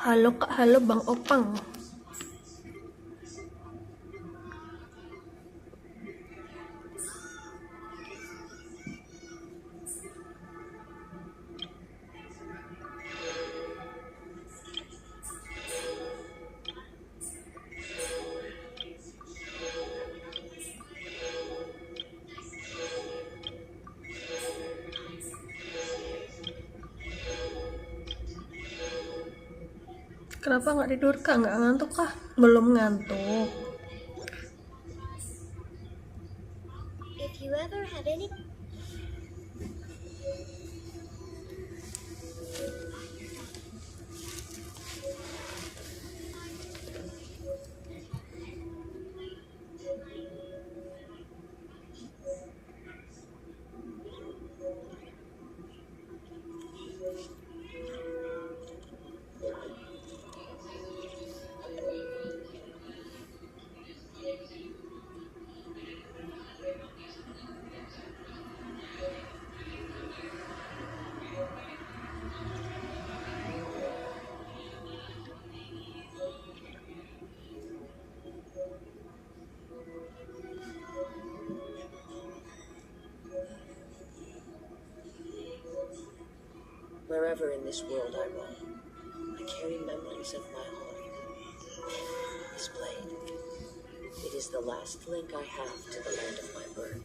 Halo Kak, halo Bang Opang. Kenapa nggak tidur Kak? Nggak ngantuk kah? Belum ngantuk. If you ever have any Wherever in this world I roam, I carry memories of my home. This blade, it is the last link I have to the land of my birth.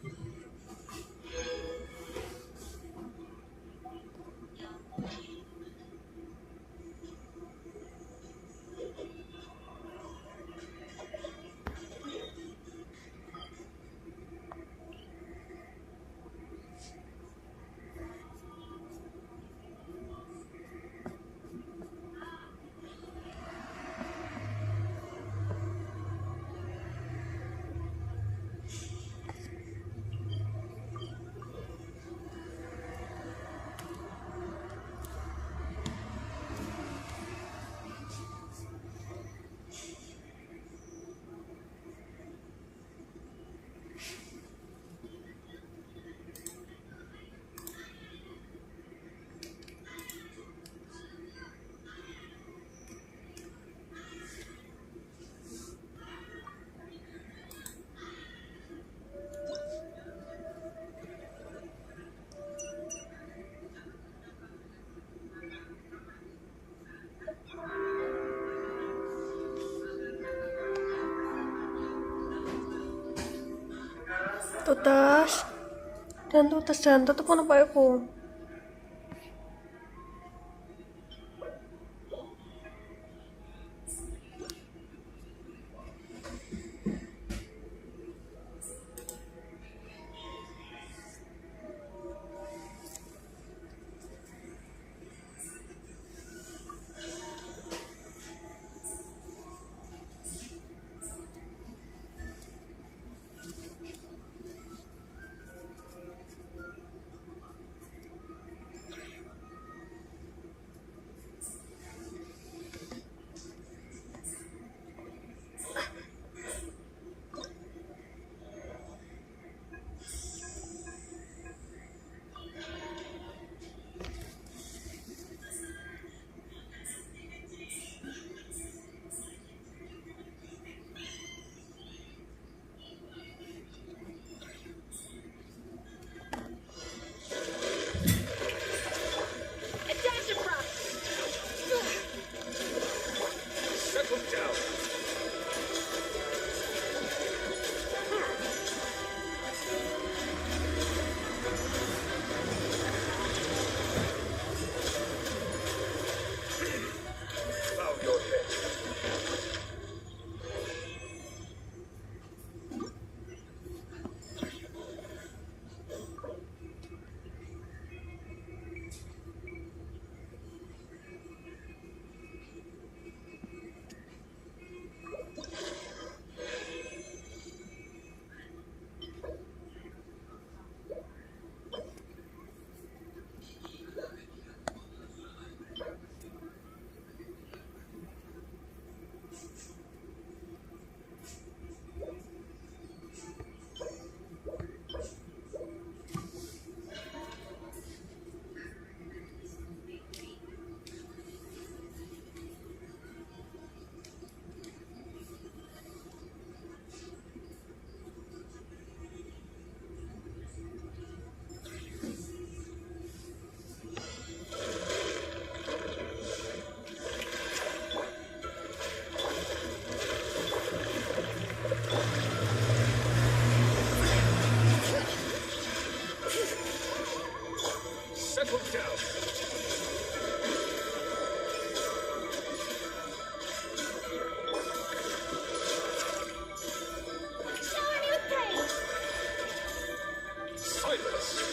Tutas dan tutup kenapa aku? progress.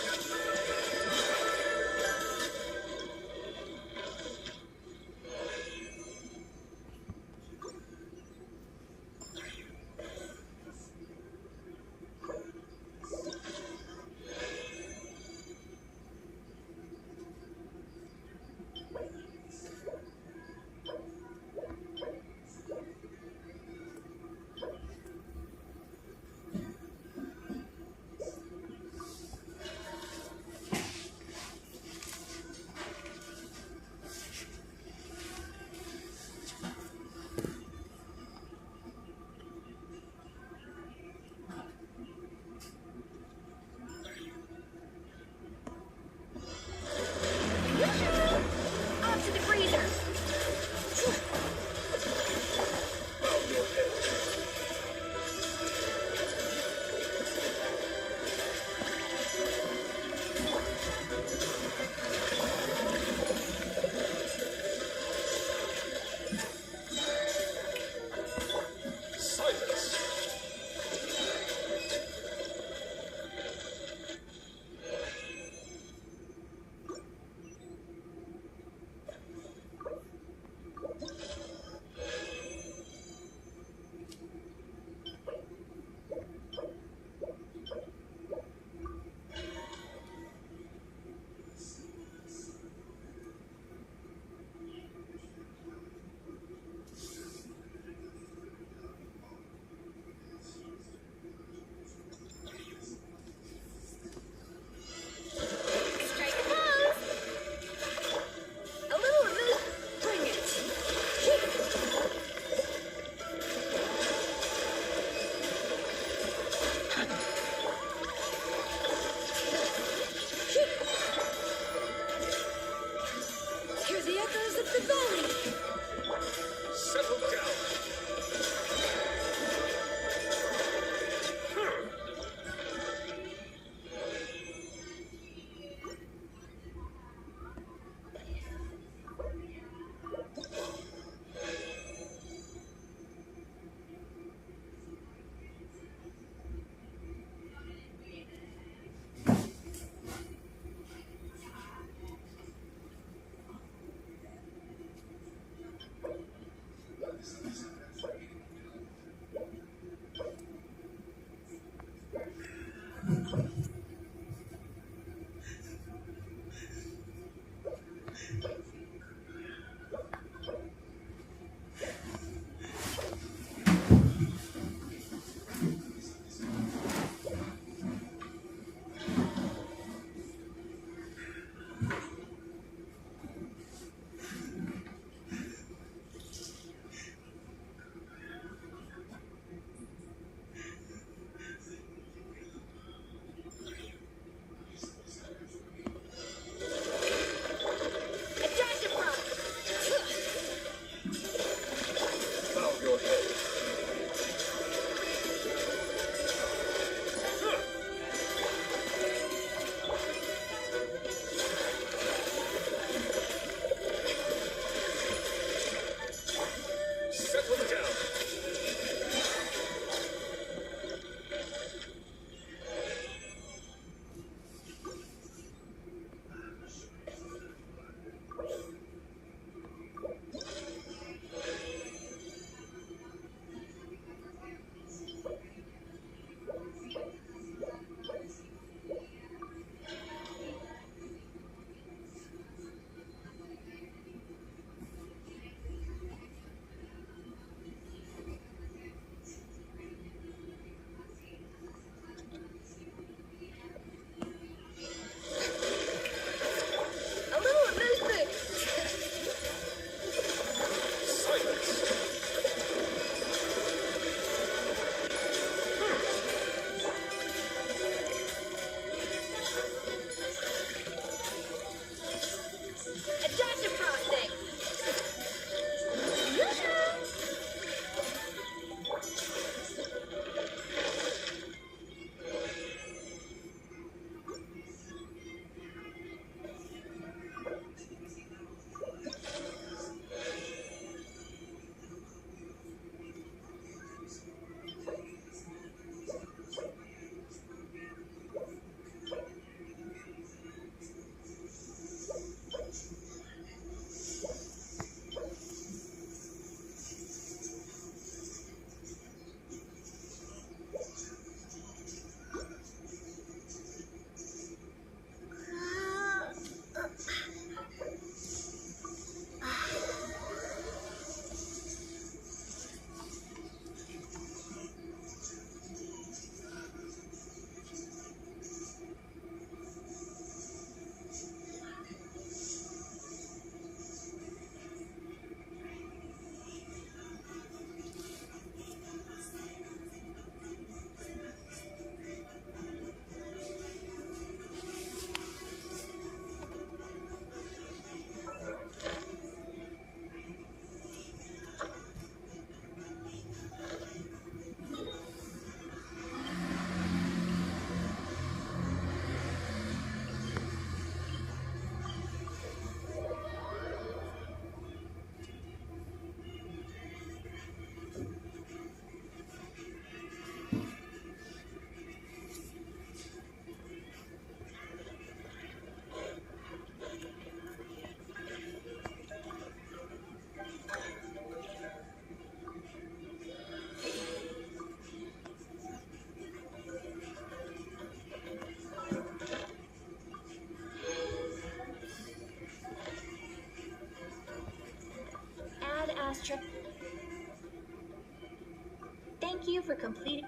for completing.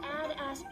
Add as.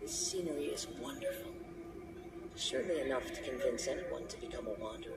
Scenery is wonderful. Surely enough to convince anyone to become a wanderer.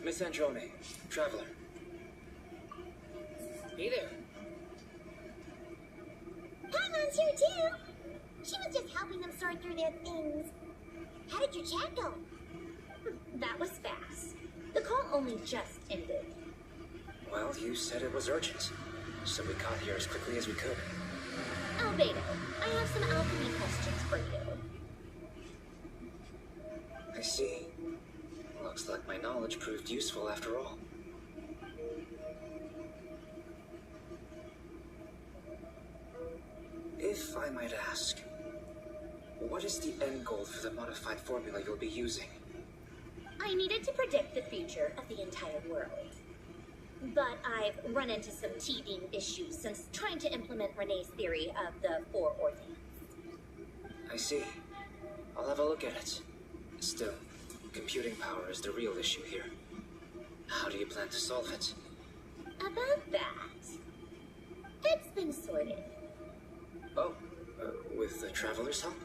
Miss Androne, traveler. Hey there. Paimon's here too. She was just helping them sort through their things. How did your chat go? That was fast. The call only just ended. Well, you said it was urgent, so we got here as quickly as we could. Albedo, I have some alchemy questions for you. I see. Looks like my knowledge proved useful after all. If I might ask, what is the end goal for the modified formula you'll be using? I needed to predict the future of the entire world. But I've run into some teething issues since trying to implement Renee's theory of the four orphans. I see. I'll have a look at it. Still, computing power is the real issue here. How do you plan to solve it? About that, it's been sorted. Oh, with the Traveler's help?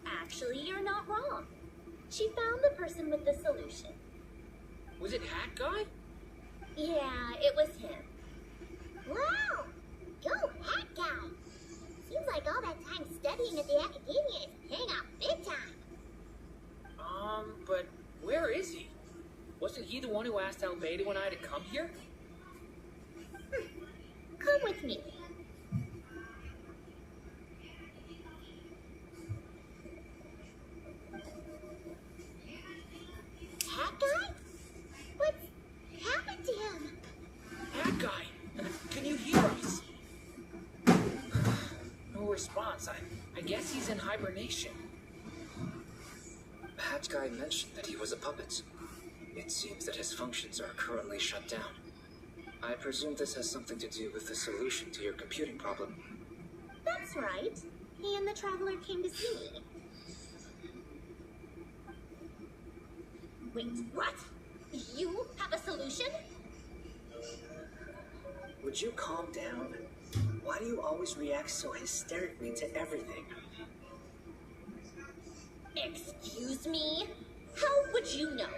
Actually, you're not wrong. She found the person with the solution. Was it Hat Guy? Yeah, it was him. Wow! Go, Hat Guy! Seems like all that time studying at the academia is paying off big time. But where is he? Wasn't he the one who asked Albedo and I to come here? Come with me. Hat Guy? What's happened to him? Hat Guy, can you hear us? No response. I guess he's in hibernation. Hat Guy mentioned that he was a puppet. It seems that his functions are currently shut down. I presume this has something to do with the solution to your computing problem. That's right. He and the Traveler came to see me. Wait, what? You have a solution? Would you calm down? Why do you always react so hysterically to everything? Excuse me? How would you know?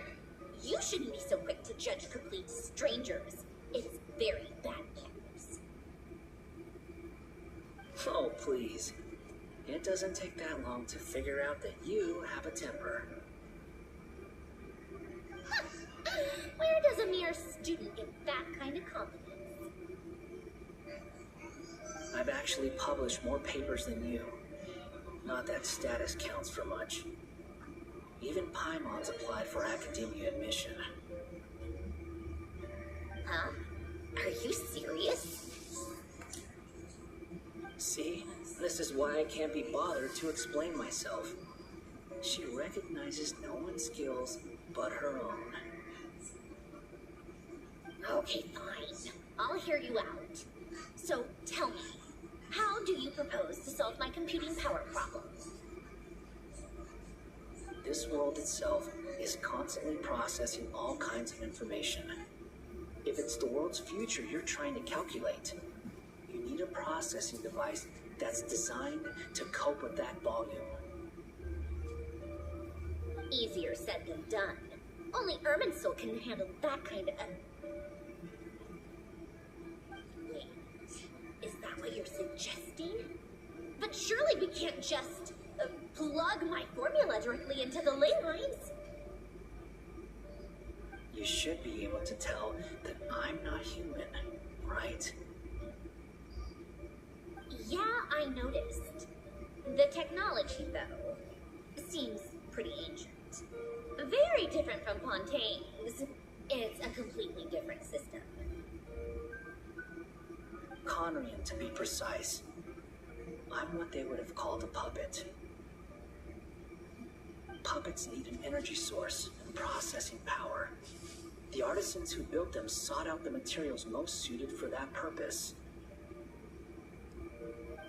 You shouldn't be so quick to judge complete strangers. It's very bad manners. Oh, please. It doesn't take that long to figure out that you have a temper. Where does a mere student get that kind of confidence? I've actually published more papers than you. Not that status counts for much. Even Paimon's applied for academia admission. Huh? Are you serious? See? This is why I can't be bothered to explain myself. She recognizes no one's skills but her own. Okay, fine. I'll hear you out. So tell me, how do you propose to solve my computing power problem? This world itself is constantly processing all kinds of information. If it's the world's future you're trying to calculate, you need a processing device that's designed to cope with that volume. Easier said than done. Only Erminsul can handle that kind of... Wait, is that what you're suggesting? But surely we can't just plug my formula directly into the ley lines. You should be able to tell that I'm not human, right? Yeah, I noticed. The technology, though, seems pretty ancient. Very different from Fontaine's. It's a completely different system. Conrian, to be precise. I'm what they would have called a puppet. Puppets need an energy source and processing power. The artisans who built them sought out the materials most suited for that purpose.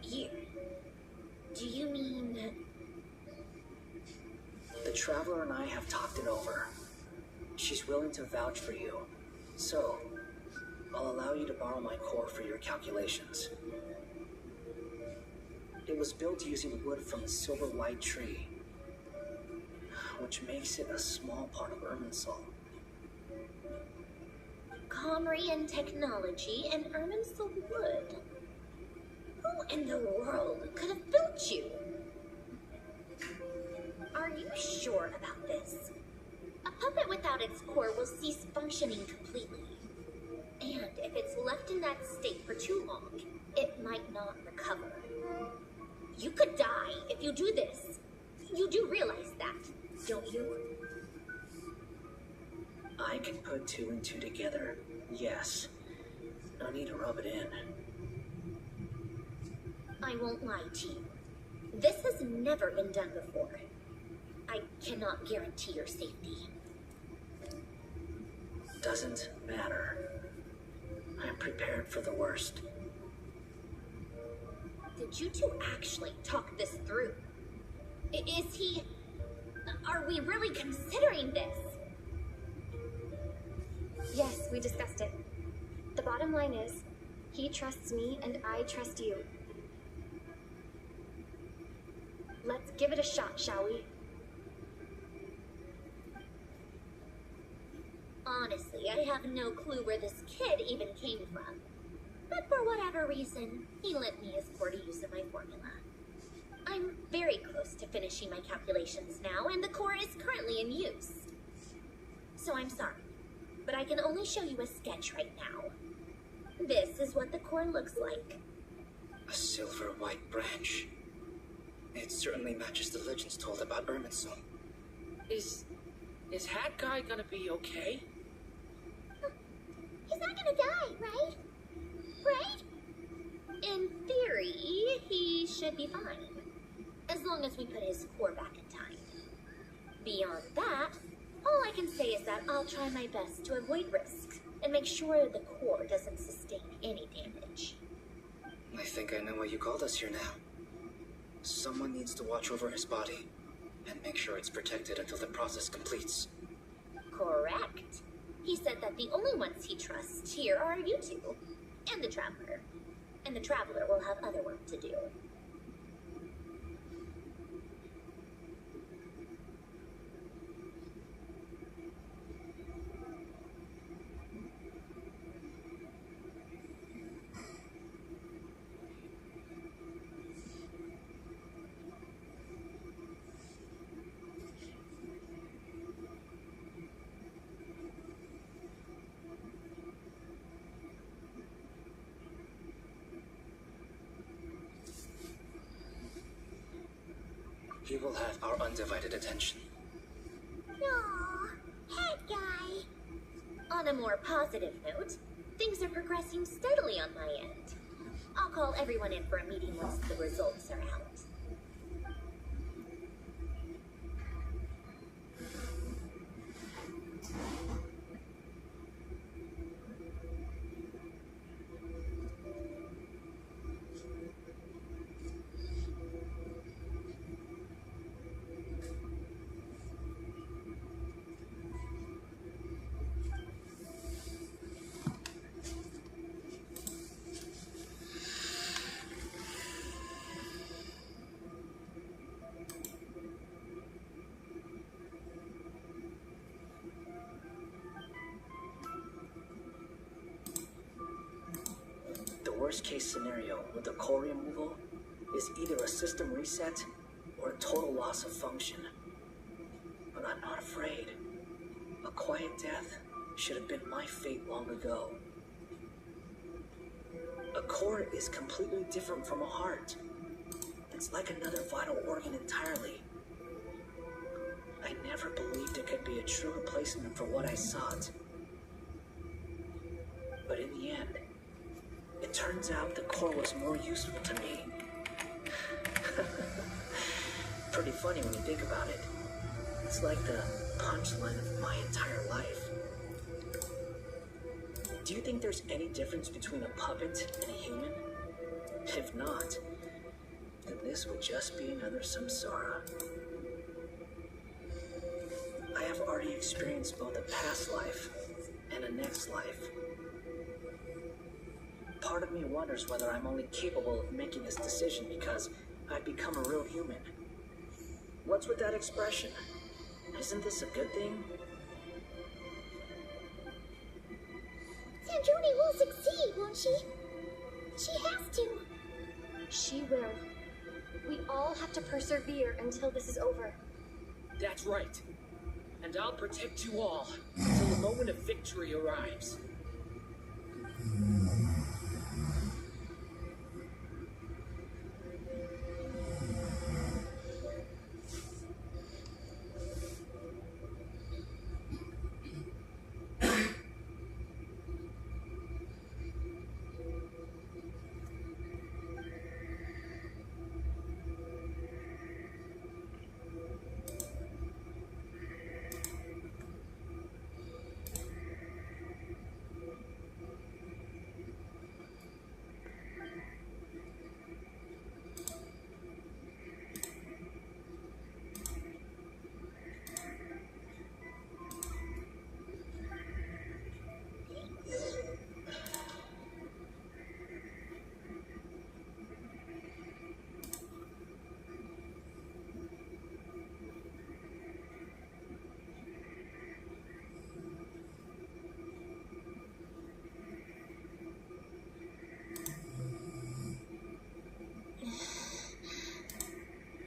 Do you mean... The Traveler and I have talked it over. She's willing to vouch for you. So, I'll allow you to borrow my core for your calculations. It was built using wood from a silver white tree, which makes it a small part of Erminsul. Conrian technology and Erminsul wood. Who in the world could have built you? Are you sure about this? A puppet without its core will cease functioning completely. And if it's left in that state for too long, it might not recover. You could die if you do this. You do realize that, don't you? I can put 2 and 2 together, yes. No need to rub it in. I won't lie to you. This has never been done before. I cannot guarantee your safety. Doesn't matter. I'm prepared for the worst. Did you two actually talk this through? Is he... Are we really considering this? Yes, we discussed it. The bottom line is, he trusts me and I trust you. Let's give it a shot, shall we? Honestly, I have no clue where this kid even came from. But for whatever reason, he lent me his core to use in my formula. I'm very close to finishing my calculations now, and the core is currently in use. So I'm sorry, but I can only show you a sketch right now. This is what the core looks like. A silver white branch. It certainly matches the legends told about Irminsul. Is Hat Guy gonna be okay? He's not gonna die, right? Right? In theory, he should be fine. As long as we put his core back in time. Beyond that, all I can say is that I'll try my best to avoid risks and make sure the core doesn't sustain any damage. I think I know why you called us here now. Someone needs to watch over his body and make sure it's protected until the process completes. Correct. He said that the only ones he trusts here are you two, and the Traveler. And the Traveler will have other work to do. He will have our undivided attention. Aww, head guy. On a more positive note, things are progressing steadily on my end. I'll call everyone in for a meeting once the results are out. Worst case scenario with the core removal is either a system reset or a total loss of function. But I'm not afraid. A quiet death should have been my fate long ago. A core is completely different from a heart. It's like another vital organ entirely. I never believed it could be a true replacement for what I sought. But in the end, it turns out the core was more useful to me. Pretty funny when you think about it. It's like the punchline of my entire life. Do you think there's any difference between a puppet and a human? If not, then this would just be another samsara. I have already experienced both a past life and a next life. Part of me wonders whether I'm only capable of making this decision because I've become a real human. What's with that expression? Isn't this a good thing? Sandrone will succeed, won't she? She has to. She will. We all have to persevere until this is over. That's right. And I'll protect you all until the moment of victory arrives.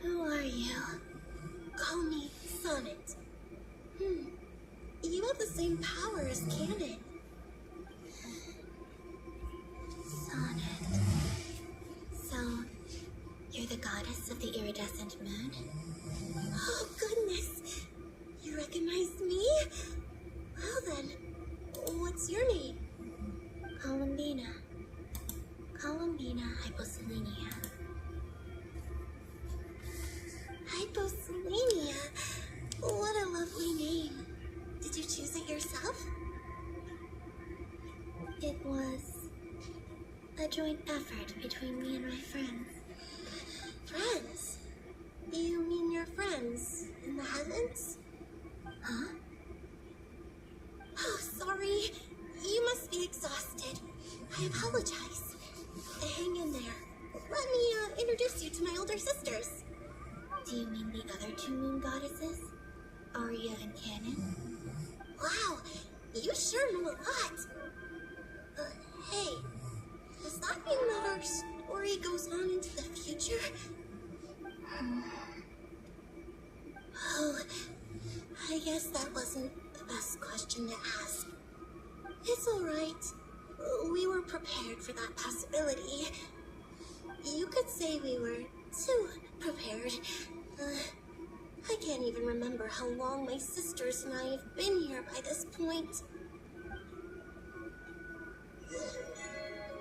Who are you? Call me Sonnet. You have the same power as Canon. Sonnet. So, you're the goddess of the iridescent moon? Oh, goodness. You recognize me? Well then, what's your name? Columbina. Columbina Hyposelenia. Hyposelenia? What a lovely name. Did you choose it yourself? It was a joint effort between me and my friends. Friends? You mean your friends in the heavens? Huh? Oh, sorry. You must be exhausted. I apologize. Hang in there. Let me introduce you to my older sisters. Do you mean the other two moon goddesses? Arya and Canon? Wow, you sure know a lot. Hey, does that mean that our story goes on into the future? Oh, I guess that wasn't the best question to ask. It's alright. We were prepared for that possibility. You could say we were too prepared. I can't even remember how long my sisters and I have been here by this point.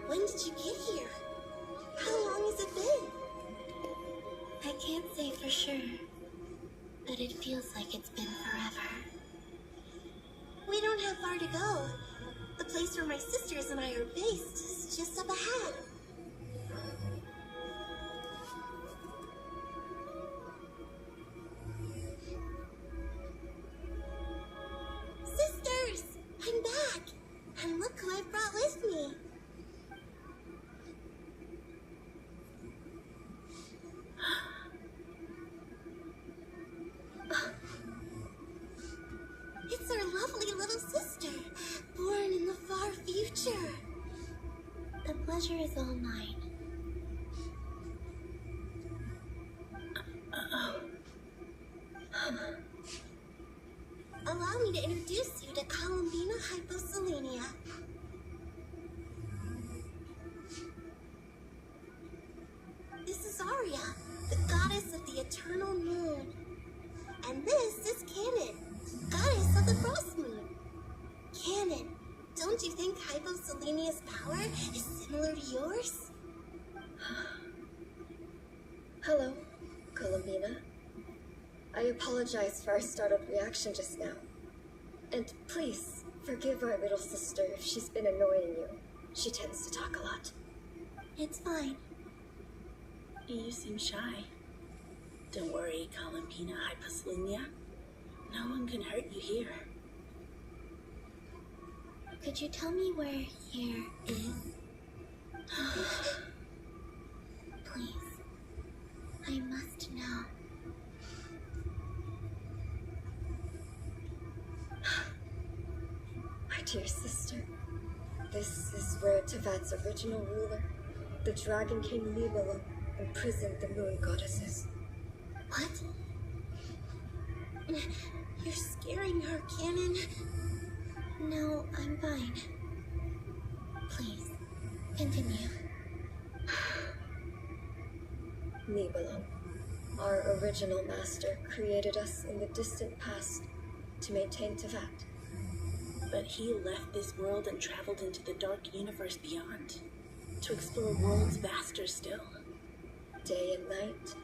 When did you get here? How long has it been? I can't say for sure, but it feels like it's been forever. We don't have far to go. The place where my sisters and I are based is just up ahead. Sisters! I'm back! And look who I've brought with me! It's our lovely little sister, born in the far future. The pleasure is all mine. Allow me to introduce you to Columbina Hyposelenia. This is Arya, the goddess of the eternal moon. And this is Canon, goddess of the frost moon. Canon, don't you think Hyposelenia's power is similar to yours? Hello, Columbina. I apologize for our startled reaction just now. And please, forgive our little sister if she's been annoying you. She tends to talk a lot. It's fine. You seem shy. Don't worry, Columbina Hyposelenia. No one can hurt you here. Could you tell me where here is? Please. I must know. My dear sister, this is where Tevat's original ruler, the Dragon King Libelo, imprisoned the moon goddesses. What? You're scaring her, Canon. No, I'm fine. Please, continue. Nibelung, our original master, created us in the distant past to maintain Tevat. But he left this world and traveled into the dark universe beyond, to explore worlds vaster still. Day and night,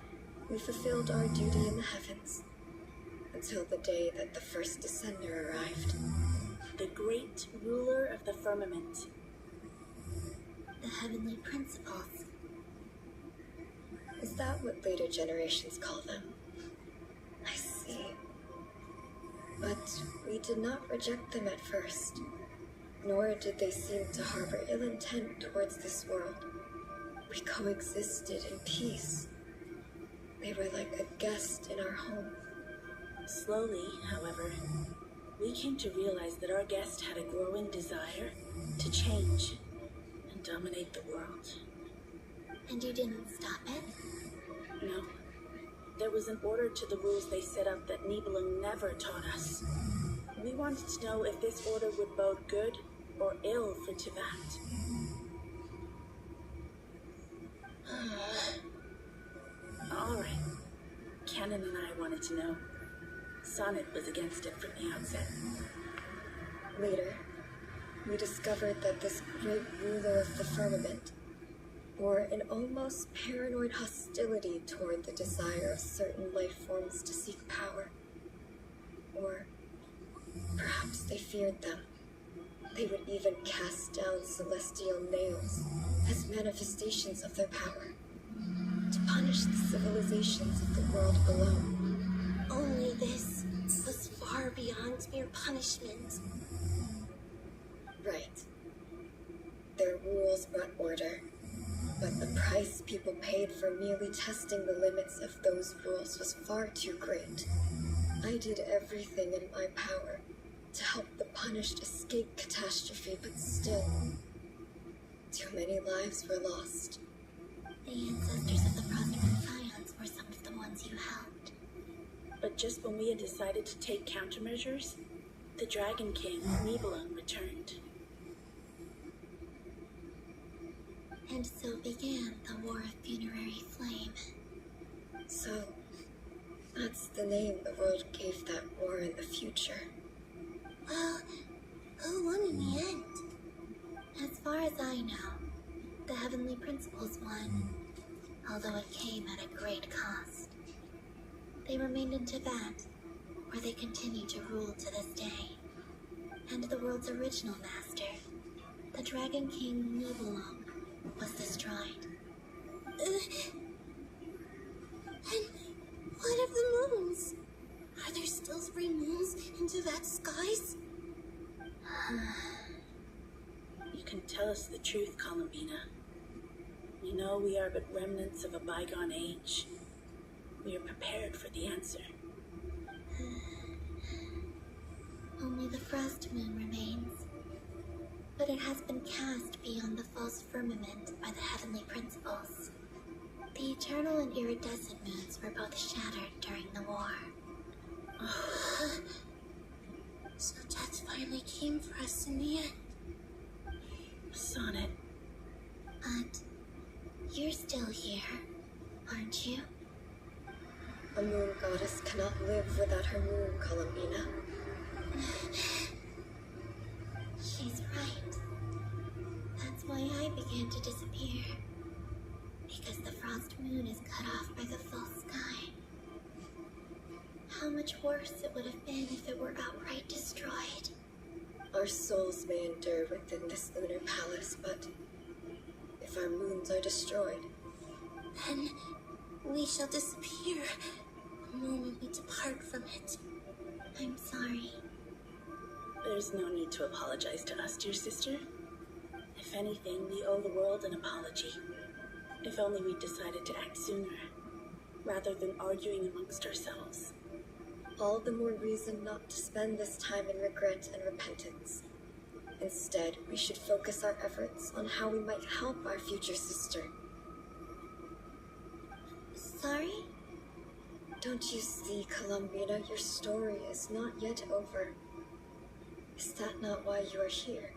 we fulfilled our duty in the heavens, until the day that the first descender arrived. The great ruler of the firmament. The heavenly principles. Is that what later generations call them? I see. But we did not reject them at first, nor did they seem to harbor ill intent towards this world. We coexisted in peace. They were like a guest in our home. Slowly, however, we came to realize that our guest had a growing desire to change and dominate the world. And you didn't stop it? No. There was an order to the rules they set up that Nibelung never taught us. We wanted to know if this order would bode good or ill for Tevat. Alright. Canon and I wanted to know. Sonnet was against it from the outset. Later, we discovered that this great ruler of the firmament bore an almost paranoid hostility toward the desire of certain life forms to seek power. Or perhaps they feared them. They would even cast down celestial nails as manifestations of their power, to punish the civilizations of the world below. Only this was far beyond mere punishment. Right. Their rules brought order, but the price people paid for merely testing the limits of those rules was far too great. I did everything in my power to help the punished escape catastrophe, but still, too many lives were lost. The ancestors of the Frostmoon Scions were some of the ones you helped. But just when we had decided to take countermeasures, the Dragon King, Nibelung, returned. And so began the War of Funerary Flame. So, that's the name the world gave that war in the future. Well, who won in the end? As far as I know, the Heavenly Principles won, although it came at a great cost. They remained in Tevat, where they continue to rule to this day. And the world's original master, the Dragon King Nibelung, was destroyed. And what of the moons? Are there still 3 moons in Tevat skies? You can tell us the truth, Columbina. We know we are but remnants of a bygone age. We are prepared for the answer. Only the frost moon remains. But it has been cast beyond the false firmament by the heavenly principles. The eternal and iridescent moons were both shattered during the war. So death finally came for us in the end. Sonnet. But you're still here, aren't you? A moon goddess cannot live without her moon, Columbina. She's right. That's why I began to disappear. Because the frost moon is cut off by the full sky. How much worse it would have been if it were outright destroyed. Our souls may endure within this lunar palace, but if our moons are destroyed, then we shall disappear the moment we depart from it. I'm sorry. There's no need to apologize to us, dear sister. If anything, we owe the world an apology. If only we'd decided to act sooner, rather than arguing amongst ourselves. All the more reason not to spend this time in regret and repentance. Instead, we should focus our efforts on how we might help our future sister. Sorry? Don't you see, Columbina, your story is not yet over. Is that not why you are here?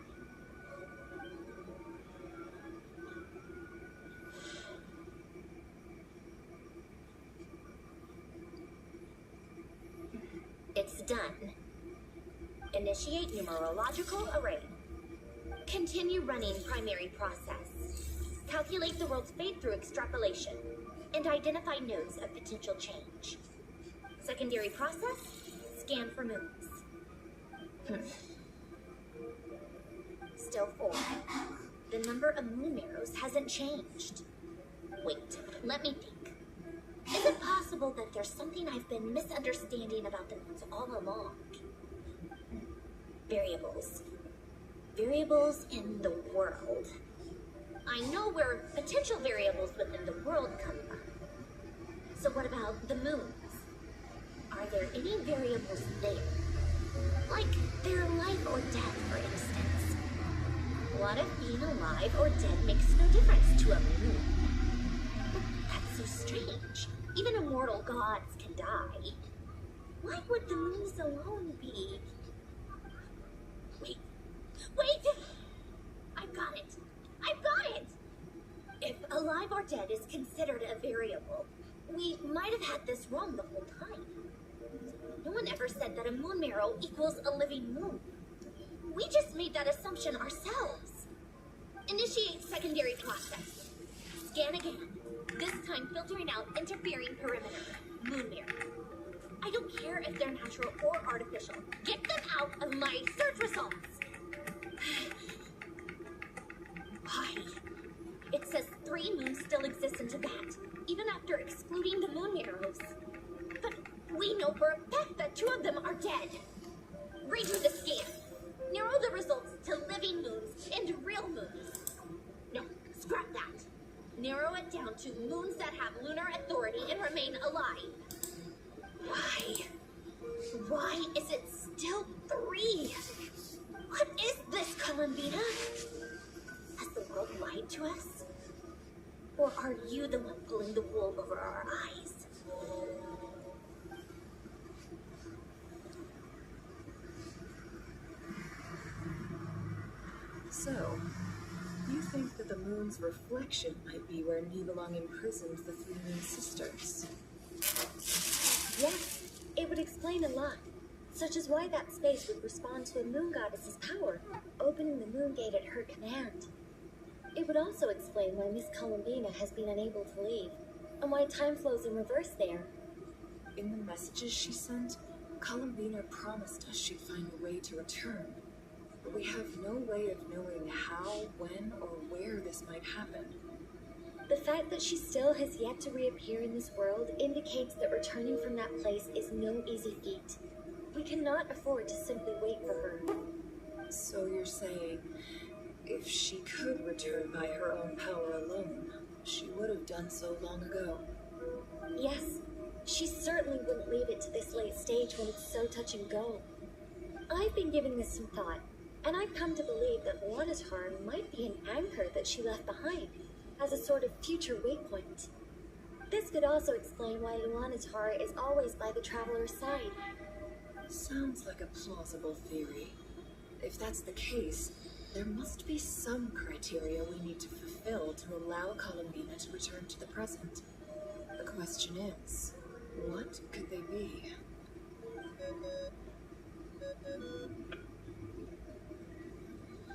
It's done. Initiate numerological array. Continue running primary process. Calculate the world's fate through extrapolation. And identify nodes of potential change. Secondary process, scan for moons. Still 4. The number of moon arrows hasn't changed. Wait, let me think. Is it possible that there's something I've been misunderstanding about the moons all along? Variables. Variables in the world. I know where potential variables within the world come from. So what about the moons? Are there any variables there? Like their life or death, for instance. What if being alive or dead makes no difference to a moon? That's so strange. Even immortal gods can die. Why would the moons alone be? Wait! I've got it! If alive or dead is considered a variable, we might have had this wrong the whole time. No one ever said that a moon marrow equals a living moon. We just made that assumption ourselves. Initiate secondary process. Scan again. This time filtering out interfering perimeter. Moon mirror. I don't care if they're natural or artificial. Get them out of my search results! Why? It says 3 moons still exist in Tibet, even after excluding the moon arrows. But we know for a fact that 2 of them are dead. Redo the scan. Narrow the results to living moons and real moons. No, scrap that. Narrow it down to moons that have lunar authority and remain alive. Why? Why is it still 3? What is this, Columbina? Has the world lied to us? Or are you the one pulling the wool over our eyes? So, you think that the moon's reflection might be where Nibelung imprisoned the 3 moon sisters? Yes, it would explain a lot, such as why that space would respond to a moon goddess's power, opening the moon gate at her command. It would also explain why Miss Columbina has been unable to leave, and why time flows in reverse there. In the messages she sent, Columbina promised us she'd find a way to return. But we have no way of knowing how, when, or where this might happen. The fact that she still has yet to reappear in this world indicates that returning from that place is no easy feat. We cannot afford to simply wait for her. So you're saying, if she could return by her own power alone, she would have done so long ago. Yes, she certainly wouldn't leave it to this late stage when it's so touch and go. I've been giving this some thought, and I've come to believe that Luana's harm might be an anchor that she left behind, as a sort of future waypoint. This could also explain why Luana's heart is always by the traveler's side. Sounds like a plausible theory. If that's the case, there must be some criteria we need to fulfill to allow Columbina to return to the present. The question is, what could they be?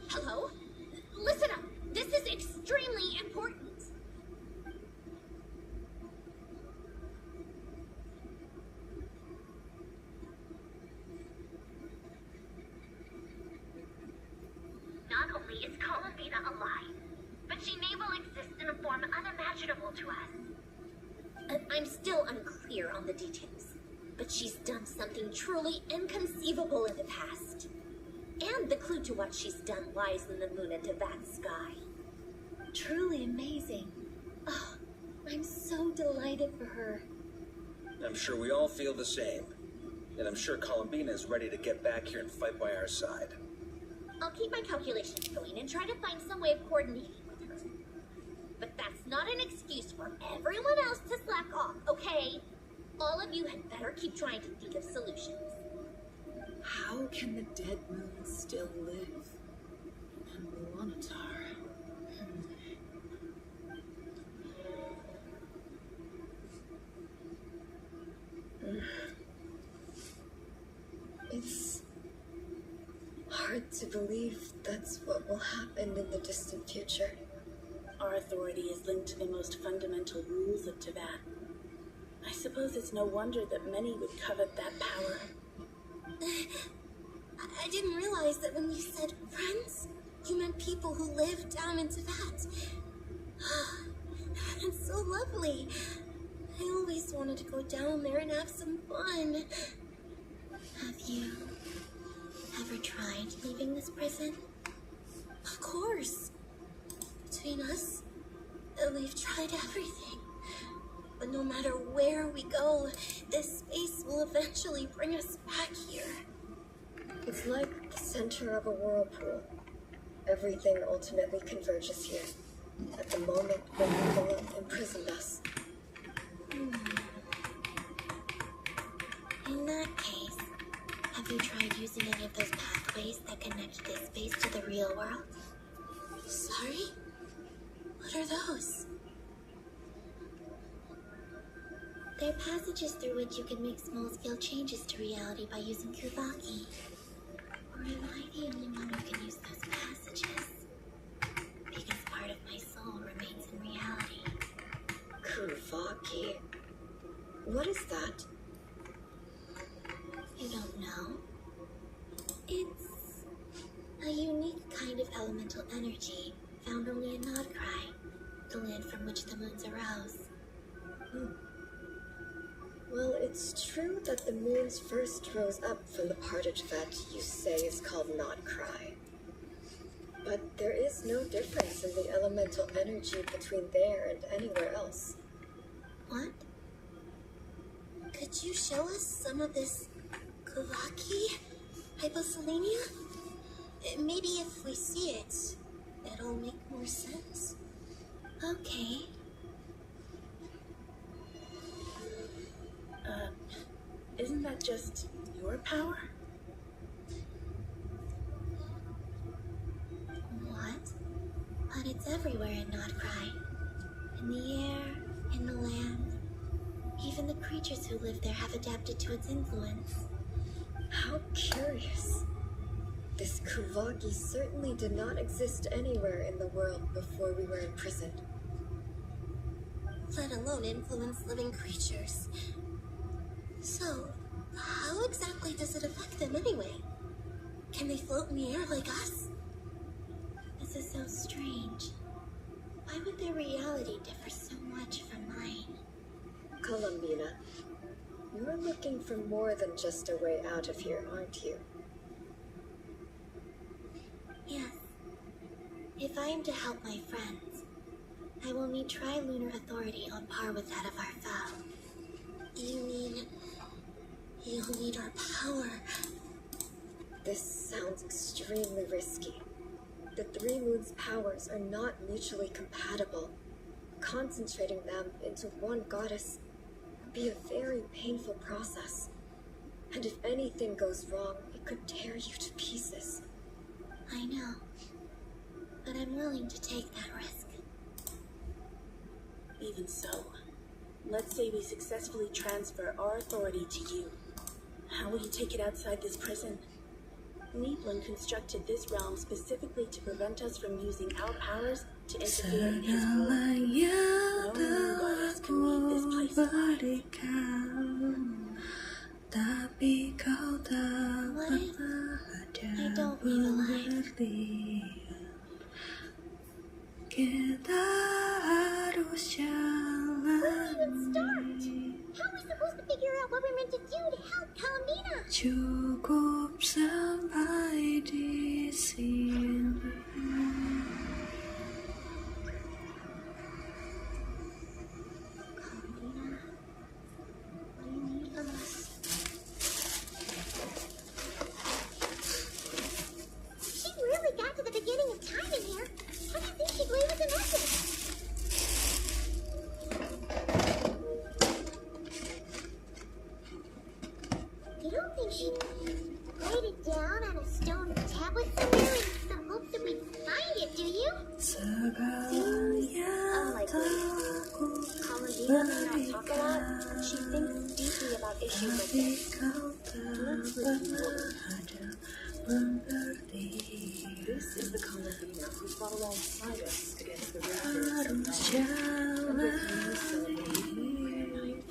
Hello? Listen up! This is extremely important! Not only is Columbina alive, but she may well exist in a form unimaginable to us. I'm still unclear on the details, but she's done something truly inconceivable in the past. And the clue to what she's done lies in the moon and Tibet sky. Truly amazing. Oh, I'm so delighted for her. I'm sure we all feel the same. And I'm sure Columbina is ready to get back here and fight by our side. I'll keep my calculations going and try to find some way of coordinating with her. But that's not an excuse for everyone else to slack off, okay? All of you had better keep trying to think of solutions. How can the dead moon still live? And Monitor. It's hard to believe that's what will happen in the distant future. Our authority is linked to the most fundamental rules of Teyvat. I suppose it's no wonder that many would covet that power. I didn't realize that when you said friends, you meant people who live down in Teyvat. It's so lovely. I always wanted to go down there and have some fun. Have you ever tried leaving this prison? Of course. Between us, we've tried everything. But no matter where we go, this space will eventually bring us back here. It's like the center of a whirlpool. Everything ultimately converges here, at the moment when people imprisoned us. In that case, have you tried using any of those pathways that connect this space to the real world? Sorry? What are those? They're passages through which you can make small-scale changes to reality by using Kuvaki. Or am I the only one who can use those passages? Because part of my soul remains in reality. Kuvaki? What is that? You don't know? It's a unique kind of elemental energy found only in Nodcry, the land from which the moons arouse. Well, it's true that the moons first rose up from the partage that you say is called Nodcry. But there is no difference in the elemental energy between there and anywhere else. What? Could you show us some of this Kuvaki hyposelenia? Maybe if we see it, it'll make more sense. Okay. Isn't that just your power? What? But it's everywhere in Nodcry. In the air, in the land. Even the creatures who live there have adapted to its influence. How curious. This Kuvaki certainly did not exist anywhere in the world before we were imprisoned. Let alone influence living creatures. So, how exactly does it affect them anyway? Can they float in the air like us? This is so strange. Why would their reality differ so much from mine? Columbina, you're looking for more than just a way out of here, aren't you? Yes. If I am to help my friends, I will need tri-lunar authority on par with that of our foe. You mean you'll need our power? This sounds extremely risky. The three moons' powers are not mutually compatible. Concentrating them into one goddess would be a very painful process. And if anything goes wrong, it could tear you to pieces. I know, but I'm willing to take that risk. Even so, let's say we successfully transfer our authority to you. How will you take it outside this prison? Needland constructed this realm specifically to prevent us from using our powers to interfere in his world. No moon goddess can leave this place alive. What if I don't leave alive? Where do we even start? How are we supposed to figure out what we're meant to do to help Columbina? Cukup sampai di sini. Columbina, what do you need from us? She really got to the beginning of time in here. How do you think she'd leave us a message? She write it down on a stone tablet somewhere in the hope that we'd find it, do you? Seems unlikely. Columbina may not talk a lot, but she thinks deeply about issues like this. Let's review. This is the Columbina who fought alongside us against the Rangers and with me celebrating.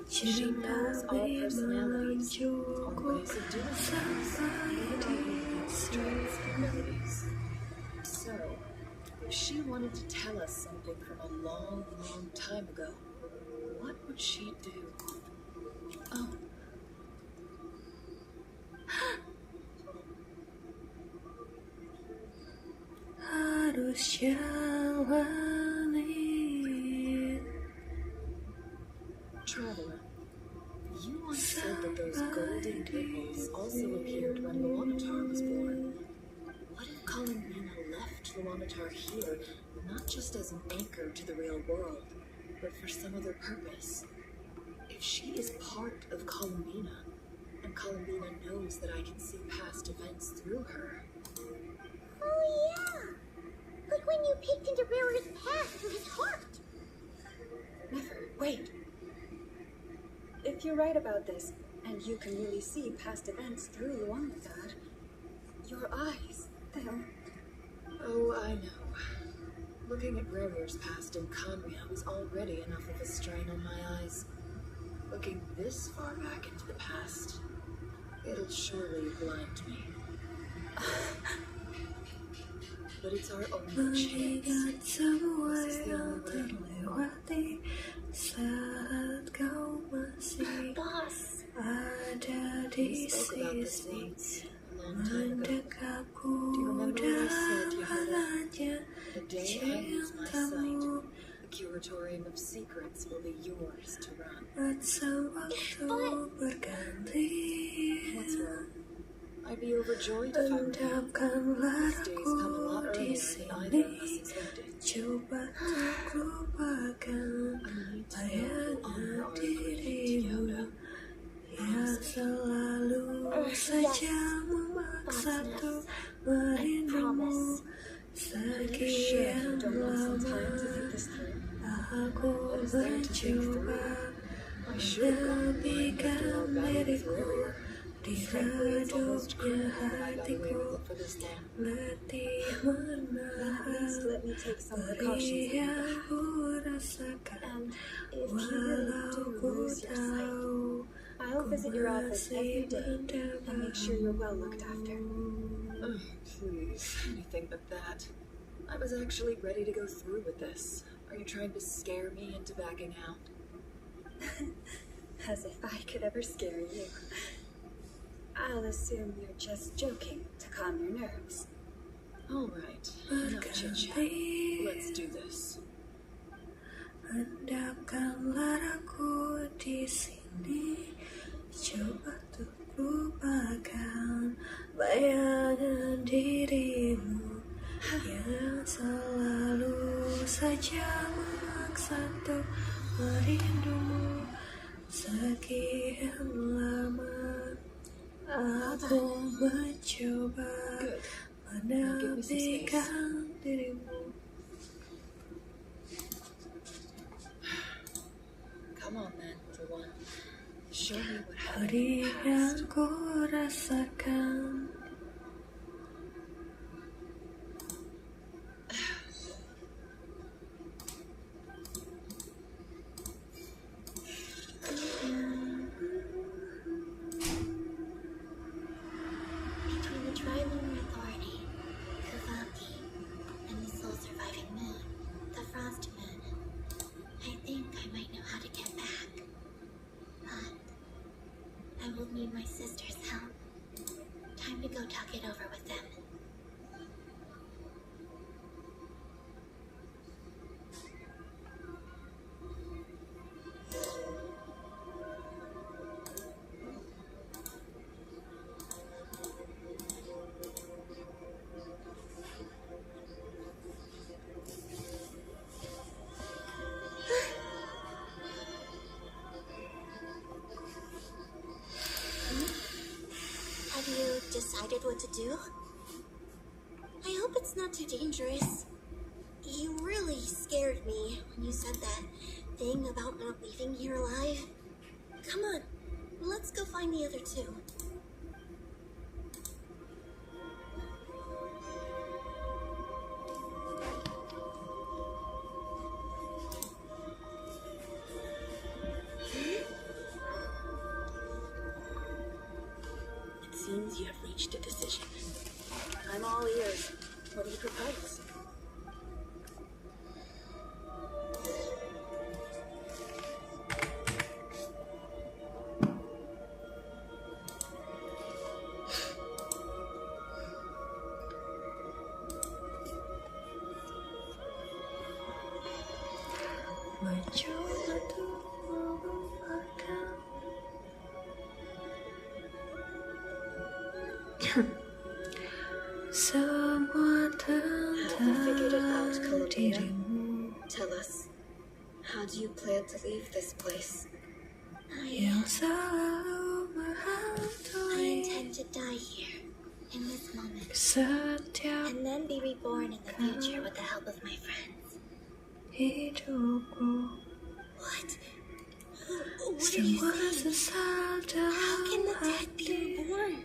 She knows our personalities, our ways of doing things, and our strengths and abilities. So, if she wanted to tell us something from a long, long time ago, what would she do? Oh. Harus jalani. Traveler, you once said that those golden ripples also appeared when Luanatar was born. What if Columbina left Luanatar here, not just as an anchor to the real world, but for some other purpose? If she is part of Columbina, and Columbina knows that I can see past events through her. Oh yeah! Like when you peeked into River's past through his heart. Never. Wait. If you're right about this, and you can really see past events through Luanatar, your eyes, they'll... Oh, I know. Looking at Rarer's past in Conria was already enough of a strain on my eyes. Looking this far back into the past, it'll surely blind me. But it's our only chance. This is the only way. Boss. We spoke about this once, a long time ago. Do you remember when I said you heard of the day I lose my sight? The Curatorium of Secrets will be yours to run. What's wrong? I'd be overjoyed if I were you. These days come a lot earlier than either of us expected. I need to know honor our agreement, Yoda. I promise. Are you sure you don't want some time to think this through? What is there to think through? I should have gone blind after our battle with Rarrior. Frankly, it's almost cruel that I got away with it for this long. At least let me take some precautions. And if you really do lose your sight, I'll visit your office every day and make sure you're well looked after. Oh, please, anything but that. I was actually ready to go through with this. Are you trying to scare me into backing out? As if I could ever scare you. I'll assume you're just joking to calm your nerves. All right, enough chit-chat. Let's do this. Endapkanlah aku di sini, coba untuk lupakan bayangan dirimu yang selalu saja memaksa untuk merindumu. Sekian lama aku mencoba menampilkan dirimu. Come on then, for one. Show me what Hari yang ku rasakan. Between the Trilunar Authority, Kuvaki, and the soul-surviving moon, the Frost Moon, I think I might know how to get back. But I will need my sister's help. Time to go talk it over with them. decided what to do. I hope it's not too dangerous. You really scared me when you said that thing about not leaving here alive. Come on, let's go find the other two. It seems you have reached a decision. I'm all ears. What do you propose? Mencoba untuk melupakan. Semua tentang dirimu. Tell us, how do you plan to leave this place? Yang selalu I menghantui intend to die here, in this moment, setiap and then be reborn in the future with the help of my friends. hidupku. What? What are you Semua saying? sesal How can the dalam dead be hati. reborn?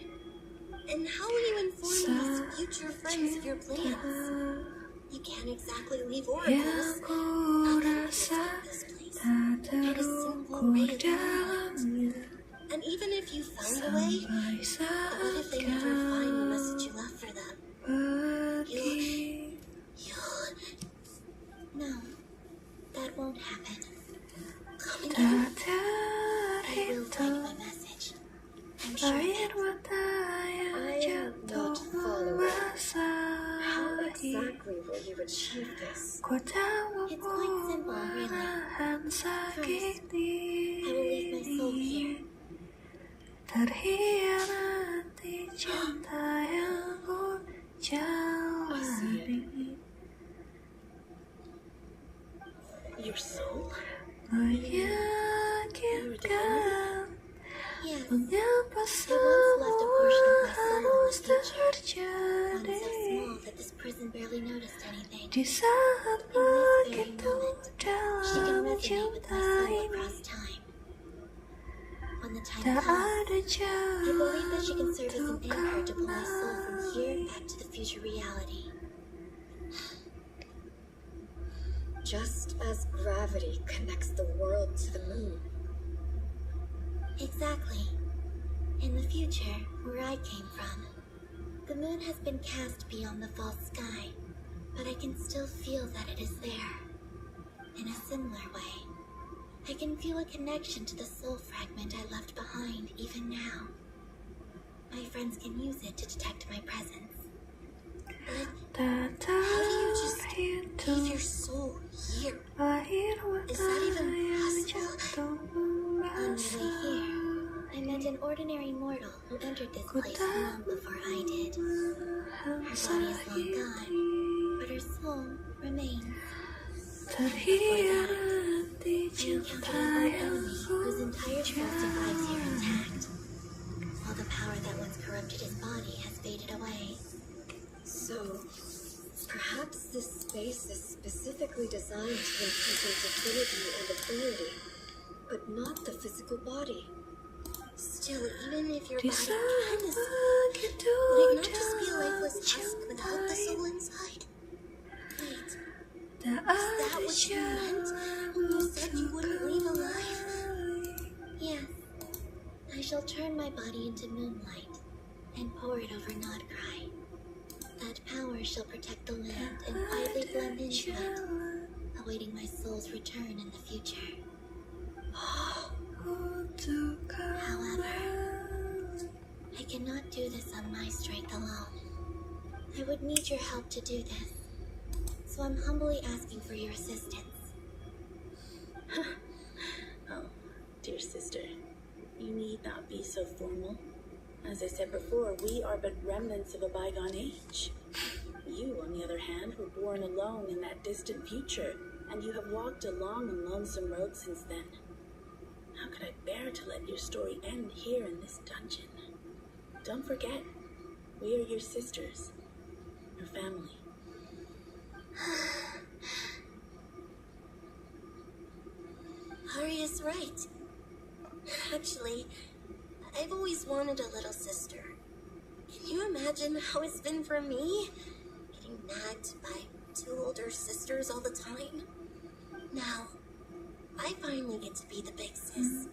And how will you inform these future friends of your plans? You can't exactly leave oracles. Yang ku Nothing rasa can this place. tak Not a single terukur ray of dalamnya. moonlight. And even if you found a way, Sampai what if they never find the message you left for them? pergi. No, that won't happen. Come Tak again. I will find my terhitung message. I'm sure of air it. mata yang I am jatuh not following. How membasahi. exactly will you achieve this? Ku tak It's quite simple, really. menahan sakit I will leave my soul here. terhianati cinta yang ku jalani. Your soul? Meyakinkan Yes, mengapa I once left a portion of my soul in harus the future. One terjadi so small that this prison barely noticed anything. di saat In this very begitu moment, she can dalam resonate with cinta my soul ini. across time. When the time Tak comes, ada I believe that she can serve as an untuk anchor to pull my soul from here kembali. back to the future reality. Just as gravity connects the world to the moon. Exactly. In the future, where I came from, the moon has been cast beyond the false sky, but I can still feel that it is there. In a similar way, I can feel a connection to the soul fragment I left behind even now. My friends can use it to detect my presence. But Tak how do you just leave terhitung your soul here? air Is mata that even yang possible? jatuh On my way membasahi. here, I met an ordinary mortal who entered this place long before I did. Her body is long gone, but her soul remains. Terhianati I cinta encountered an yang enemy ku whose entire soul survives here jalani. intact, while the power that once corrupted his body has faded away. So, perhaps this space is specifically designed to imprison divinity and authority, but not the physical body. Still, even if your Di body saat can escape, begitu would it not just be a lifeless dalam husk without the cinta soul ini. inside? Wait, Tak is that ada what you meant when you said you wouldn't leave alive? Yes, I shall turn my body into moonlight and pour it over Nodcry. That power shall protect the land and quietly blend into it, awaiting my soul's return in the future. However, I cannot do this on my strength alone. I would need your help to do this, so I'm humbly asking for your assistance. Oh, dear sister, you need not be so formal. As I said before, we are but remnants of a bygone age. You, on the other hand, were born alone in that distant future, and you have walked a long and lonesome road since then. How could I bear to let your story end here in this dungeon? Don't forget, We are your sisters, your family. Arya's right. Actually, I've always wanted a little sister. Can you imagine how it's been for me? Getting nagged by 2 older sisters all the time. Now, I finally get to be the big sis.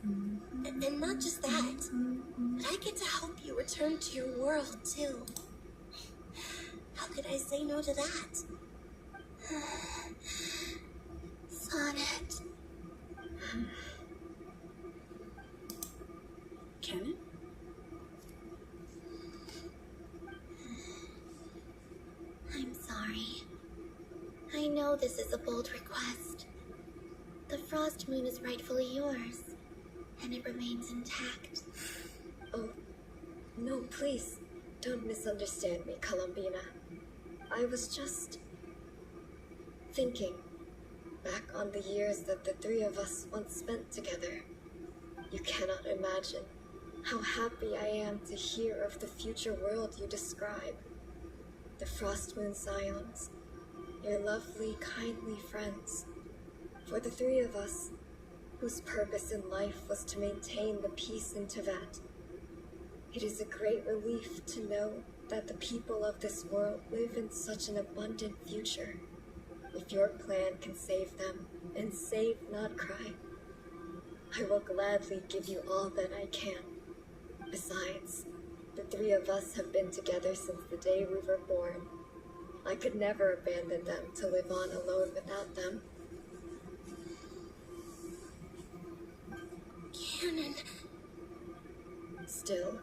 And not just that, but I get to help you return to your world, too. How could I say no to that? Sonnet. Can it? I'm sorry. I know this is a bold request. The Frost Moon is rightfully yours, and it remains intact. Oh, no, please, don't misunderstand me, Columbina. I was just thinking back on the years that the 3 of us once spent together. You cannot imagine how happy I am to hear of the future world you describe. The Frost Moon Scions, your lovely, kindly friends. For the 3 of us, whose purpose in life was to maintain the peace in Tibet, it is a great relief to know that the people of this world live in such an abundant future. If your plan can save them, and save, not cry, I will gladly give you all that I can. Besides, the 3 of us have been together since the day we were born. I could never abandon them to live on alone without them. Canon. Still,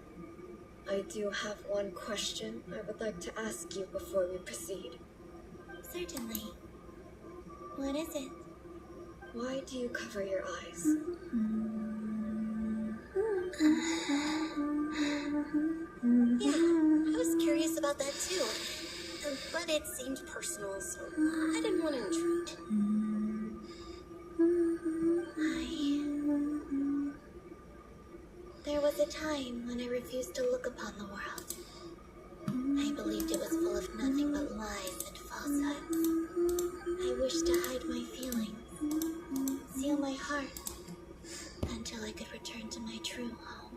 I do have one question I would like to ask you before we proceed. Certainly. What is it? Why do you cover your eyes? Yeah, I was curious about that too. But it seemed personal, so I didn't want to intrude. There was a time when I refused to look upon the world. I believed it was full of nothing but lies and falsehoods. I wished to hide my feelings, seal my heart, until I could return to my true home.